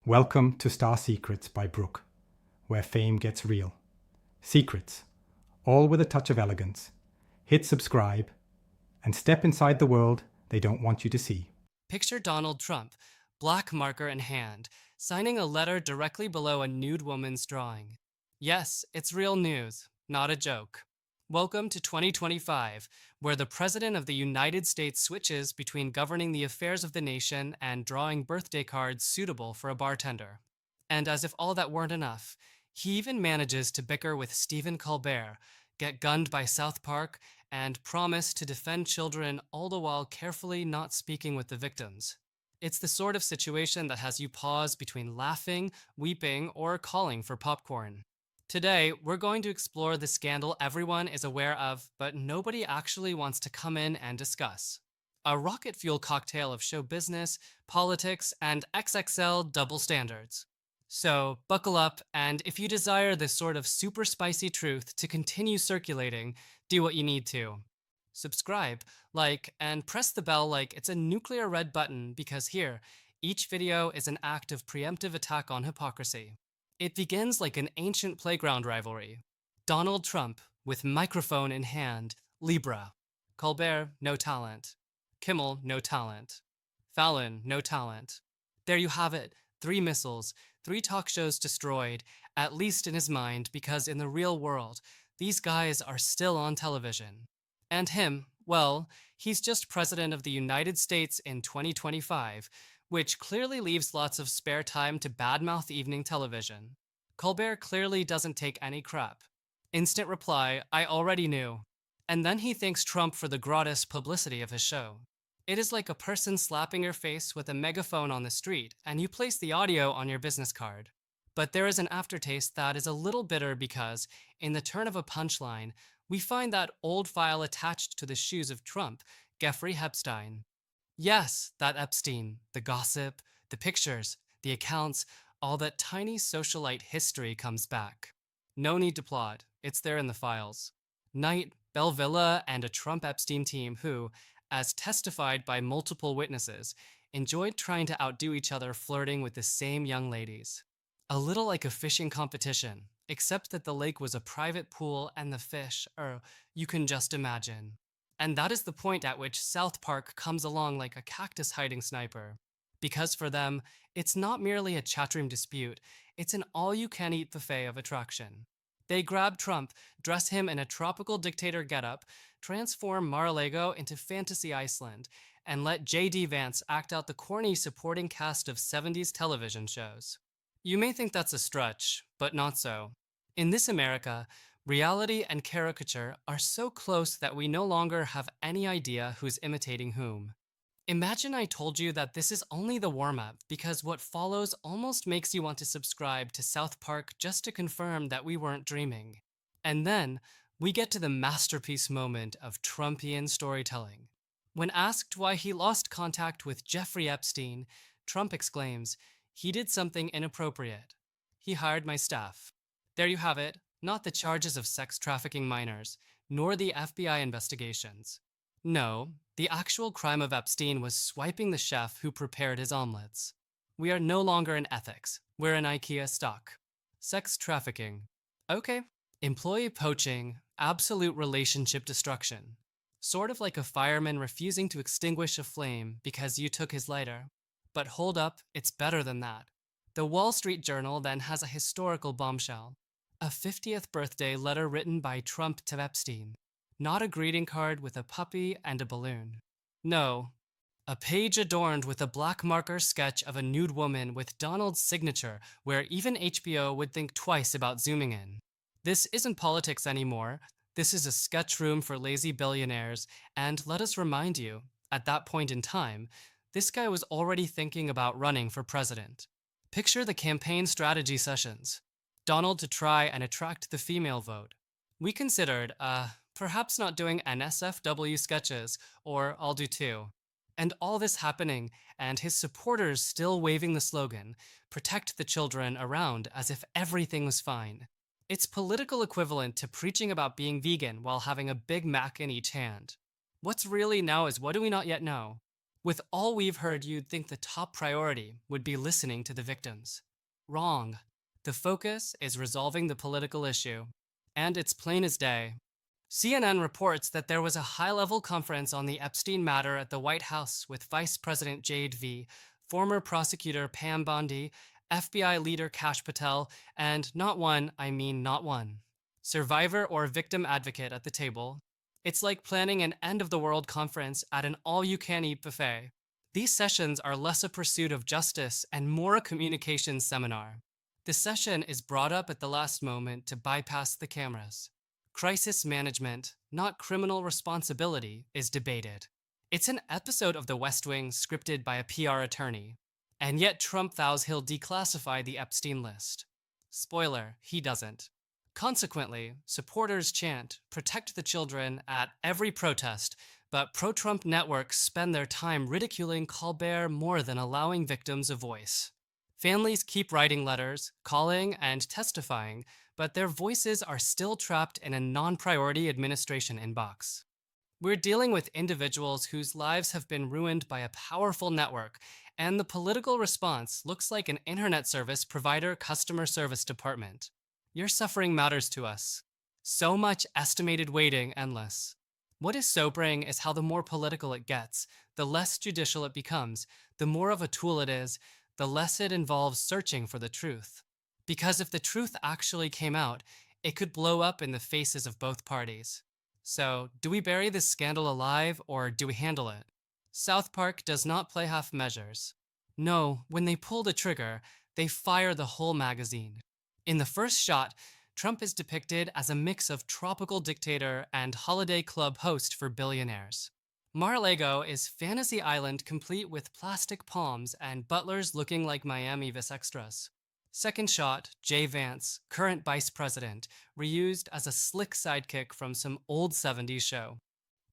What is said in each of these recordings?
Welcome to Star Secrets by Brooke, where fame gets real. Secrets, all with a touch of elegance. Hit subscribe and step inside the world they don't want you to see. Picture Donald Trump, black marker in hand, signing a letter directly below a nude woman's drawing. Yes, it's real news, not a joke. Welcome to 2025, where the President of the United States switches between governing the affairs of the nation and drawing birthday cards suitable for a bartender. And as if all that weren't enough, he even manages to bicker with Stephen Colbert, get gunned by South Park, and promise to defend children, all the while carefully not speaking with the victims. It's the sort of situation that has you pause between laughing, weeping, or calling for popcorn. Today, we're going to explore the scandal everyone is aware of, but nobody actually wants to come in and discuss. A rocket fuel cocktail of show business, politics, and XXL double standards. So, buckle up, and if you desire this sort of super spicy truth to continue circulating, do what you need to. Subscribe, like, and press the bell like it's a nuclear red button because here, each video is an act of preemptive attack on hypocrisy. It begins like an ancient playground rivalry. Donald Trump, with microphone in hand, Libra. Colbert, no talent. Kimmel, no talent. Fallon, no talent. There you have it, 3 missiles, 3 talk shows destroyed, at least in his mind, because in the real world, these guys are still on television. And him, well, he's just President of the United States in 2025, which clearly leaves lots of spare time to badmouth evening television. Colbert clearly doesn't take any crap. Instant reply, I already knew. And then he thanks Trump for the gratis publicity of his show. It is like a person slapping your face with a megaphone on the street, and you place the audio on your business card. But there is an aftertaste that is a little bitter because, in the turn of a punchline, we find that old file attached to the shoes of Trump, Jeffrey Epstein. Yes, that Epstein, the gossip, the pictures, the accounts, all that tiny socialite history comes back. No need to plot, it's there in the files. Knight, Bell Villa, and a Trump Epstein team who, as testified by multiple witnesses, enjoyed trying to outdo each other flirting with the same young ladies. A little like a fishing competition, except that the lake was a private pool and the fish, you can just imagine. And that is the point at which South Park comes along like a cactus hiding sniper. Because for them, it's not merely a chatroom dispute, it's an all-you-can-eat buffet of attraction. They grab Trump, dress him in a tropical dictator getup, transform Mar-a-Lago into fantasy Iceland, and let J.D. Vance act out the corny supporting cast of 70s television shows. You may think that's a stretch, but not so. In this America, reality and caricature are so close that we no longer have any idea who's imitating whom. Imagine I told you that this is only the warm-up because what follows almost makes you want to subscribe to South Park just to confirm that we weren't dreaming. And then, we get to the masterpiece moment of Trumpian storytelling. When asked why he lost contact with Jeffrey Epstein, Trump exclaims, "He did something inappropriate. He hired my staff." There you have it, not the charges of sex trafficking minors, nor the FBI investigations. No, the actual crime of Epstein was swiping the chef who prepared his omelets. We are no longer in ethics, we're in IKEA stock. Sex trafficking. Okay. Employee poaching, absolute relationship destruction. Sort of like a fireman refusing to extinguish a flame because you took his lighter. But hold up, it's better than that. The Wall Street Journal then has a historical bombshell. A 50th birthday letter written by Trump to Epstein. Not a greeting card with a puppy and a balloon. No, a page adorned with a black marker sketch of a nude woman with Donald's signature where even HBO would think twice about zooming in. This isn't politics anymore. This is a sketch room for lazy billionaires, and let us remind you, at that point in time, this guy was already thinking about running for president. Picture the campaign strategy sessions. Donald to try and attract the female vote. We considered, perhaps not doing NSFW sketches, or I'll do 2. And all this happening, and his supporters still waving the slogan, protect the children around as if everything was fine. It's political equivalent to preaching about being vegan while having a Big Mac in each hand. What's really now is what do we not yet know? With all we've heard, you'd think the top priority would be listening to the victims. Wrong. The focus is resolving the political issue. And it's plain as day. CNN reports that there was a high-level conference on the Epstein matter at the White House with Vice President Jade V, former prosecutor Pam Bondi, FBI leader Kash Patel, and not one, I mean not one, survivor or victim advocate at the table. It's like planning an end-of-the-world conference at an all-you-can-eat buffet. These sessions are less a pursuit of justice and more a communications seminar. The session is brought up at the last moment to bypass the cameras. Crisis management, not criminal responsibility, is debated. It's an episode of The West Wing scripted by a PR attorney. And yet Trump vows he'll declassify the Epstein list. Spoiler, he doesn't. Consequently, supporters chant, "Protect the children," at every protest, but pro-Trump networks spend their time ridiculing Colbert more than allowing victims a voice. Families keep writing letters, calling, and testifying, but their voices are still trapped in a non-priority administration inbox. We're dealing with individuals whose lives have been ruined by a powerful network, and the political response looks like an internet service provider customer service department. Your suffering matters to us. So much estimated waiting endless. What is sobering is how the more political it gets, the less judicial it becomes, the more of a tool it is, the less it involves searching for the truth. Because if the truth actually came out, it could blow up in the faces of both parties. So, do we bury this scandal alive or do we handle it? South Park does not play half measures. No, when they pull the trigger, they fire the whole magazine. In the first shot, Trump is depicted as a mix of tropical dictator and holiday club host for billionaires. Mar-a-Lago is Fantasy Island complete with plastic palms and butlers looking like Miami Vice extras. Second shot, Jay Vance, current vice president, reused as a slick sidekick from some old 70s show.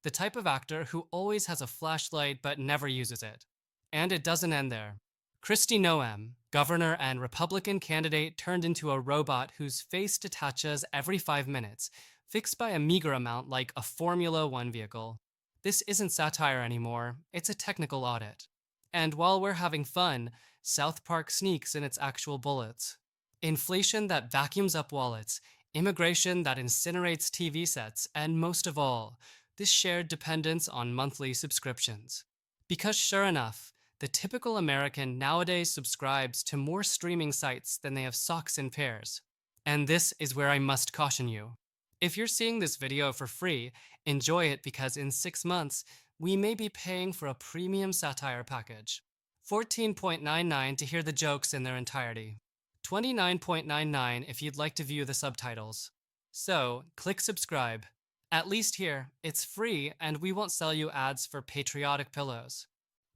The type of actor who always has a flashlight but never uses it. And it doesn't end there. Kristi Noem, governor and Republican candidate turned into a robot whose face detaches every 5 minutes, fixed by a meager amount like a Formula One vehicle. This isn't satire anymore, it's a technical audit. And while we're having fun, South Park sneaks in its actual bullets. Inflation that vacuums up wallets, immigration that incinerates TV sets, and most of all, this shared dependence on monthly subscriptions. Because sure enough, the typical American nowadays subscribes to more streaming sites than they have socks in pairs. And this is where I must caution you. If you're seeing this video for free, enjoy it because in 6 months, we may be paying for a premium satire package. $14.99 to hear the jokes in their entirety. $29.99 if you'd like to view the subtitles. So, click subscribe. At least here, it's free and we won't sell you ads for patriotic pillows.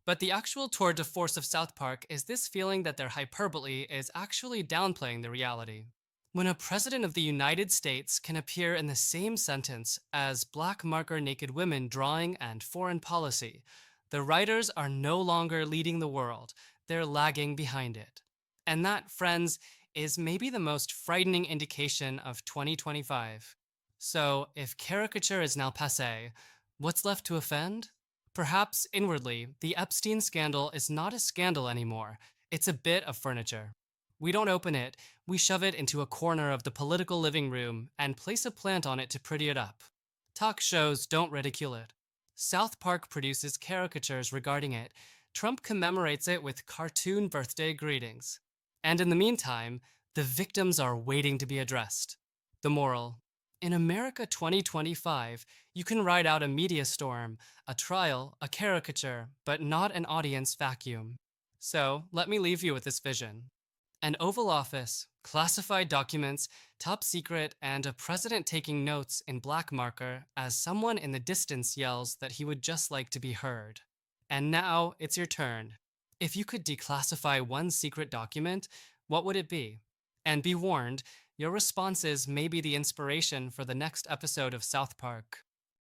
But the actual tour de force of South Park is this feeling that their hyperbole is actually downplaying the reality. When a president of the United States can appear in the same sentence as black marker naked women drawing and foreign policy, the writers are no longer leading the world, they're lagging behind it. And that, friends, is maybe the most frightening indication of 2025. So, if caricature is now passé, what's left to offend? Perhaps inwardly, the Epstein scandal is not a scandal anymore. It's a bit of furniture. We don't open it, we shove it into a corner of the political living room and place a plant on it to pretty it up. Talk shows don't ridicule it. South Park produces caricatures regarding it. Trump commemorates it with cartoon birthday greetings. And in the meantime, the victims are waiting to be addressed. The moral: in America 2025, you can ride out a media storm, a trial, a caricature, but not an audience vacuum. So, let me leave you with this vision. An Oval Office, classified documents, top secret, and a president taking notes in black marker as someone in the distance yells that he would just like to be heard. And now, it's your turn. If you could declassify one secret document, what would it be? And be warned, your responses may be the inspiration for the next episode of South Park.